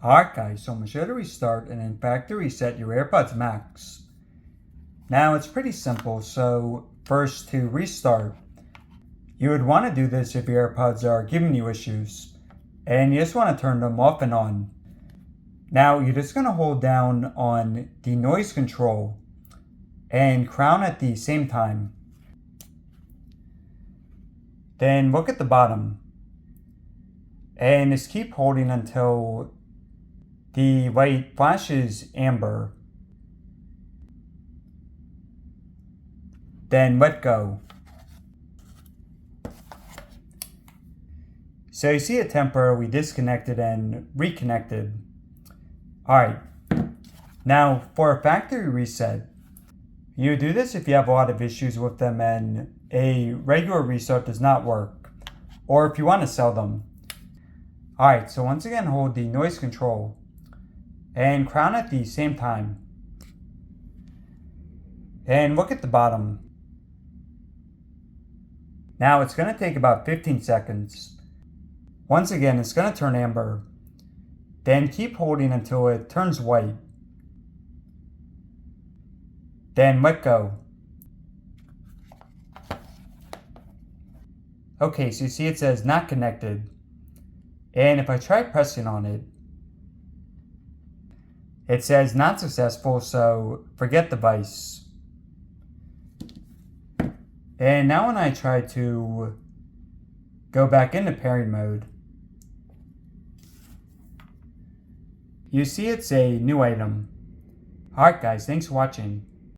Alright guys, so I'm going to show you how to restart and in fact to reset your AirPods Max. Now it's pretty simple, so first to restart, you would want to do this if your AirPods are giving you issues and you just want to turn them off and on. Now you're just going to hold down on the noise control and crown at the same time. Then look at the bottom and just keep holding until the light flashes amber. Then let go. So you see it temporarily disconnected and reconnected. Alright, now for a factory reset, you do this if you have a lot of issues with them and a regular restart does not work, or if you want to sell them. Alright, so once again hold the noise control and crown at the same time. And look at the bottom. Now it's going to take about 15 seconds. Once again, it's going to turn amber. Then keep holding until it turns white. Then let go. Okay, so you see it says not connected. And if I try pressing on it, it says not successful, so forget device. And now when I try to go back into pairing mode, you see it's a new item. Alright guys, thanks for watching.